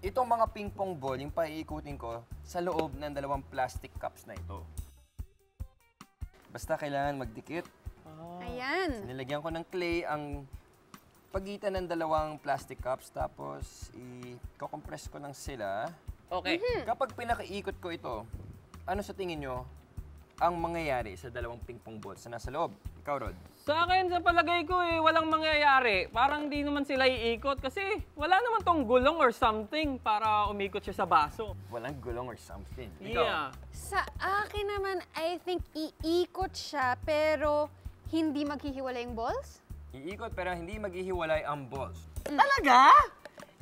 Itong mga ping-pong ball, yung paiikutin ko sa loob ng dalawang plastic cups na ito. Basta kailangan magdikit. Ayan. Nilagyan ko ng clay ang pagitan ng dalawang plastic cups, tapos i-compress ko lang sila. Okay. Kapag pinakaikot ko ito, ano sa tingin nyo ang mangyayari sa dalawang ping-pong balls na nasa loob? Ikaw, Rod. Sa akin, sa palagay ko walang mangyayari. Parang di naman sila iikot kasi wala naman tong gulong or something para umikot siya sa baso. Walang gulong or something. Ikaw? Yeah. Sa akin naman, I think iikot siya pero hindi maghihiwalay yung balls? Iikot pero hindi maghihiwalay ang balls. Talaga?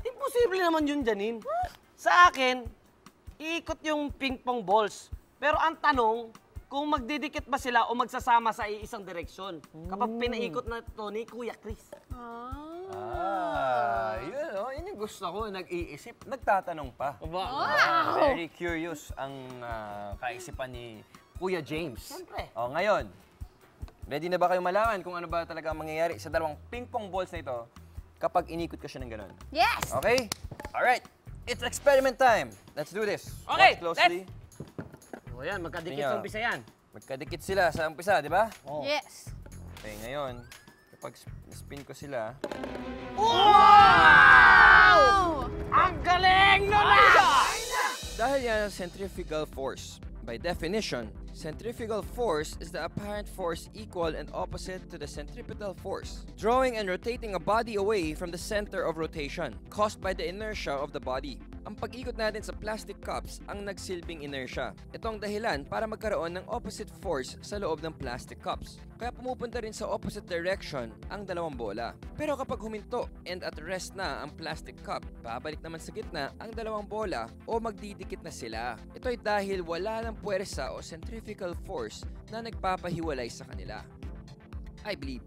Imposible naman yun, Janine. Sa akin, iikot yung ping-pong balls. Pero ang tanong, kung magdidikit ba sila o magsasama sa iisang direksyon kapag pinaikot na ito ni Kuya Chris. Yun, oh, yun yung gusto ko. Nag-iisip, nagtatanong pa. Wow. Very curious ang kaisipan ni Kuya James. Siyempre. Oh, ngayon, ready na ba kayo malaman kung ano ba talaga ang mangyayari sa dalawang ping-pong balls na ito kapag inikot ko siya ng ganun? Yes! Okay? Alright, it's experiment time. Let's do this. Okay, Watch closely. O yan, magkadikit Tingnan. sa umpisa yan. Magkadikit sila sa umpisa, di ba? Oh. Yes. Okay, ngayon, kapag spin ko sila, Wow! Ang galing nun dahil yan ang centrifugal force. By definition, centrifugal force is the apparent force equal and opposite to the centripetal force, drawing and rotating a body away from the center of rotation, caused by the inertia of the body. Ang pag-ikot natin sa plastic cups ang nagsilbing inertia. Ito ang dahilan para magkaroon ng opposite force sa loob ng plastic cups. Kaya pumupunta rin sa opposite direction ang dalawang bola. Pero kapag huminto and at rest na ang plastic cup, babalik naman sa gitna ang dalawang bola o magdidikit na sila. Ito ay dahil wala ng puwersa o centrifugal force na nagpapahiwalay sa kanila. I believe.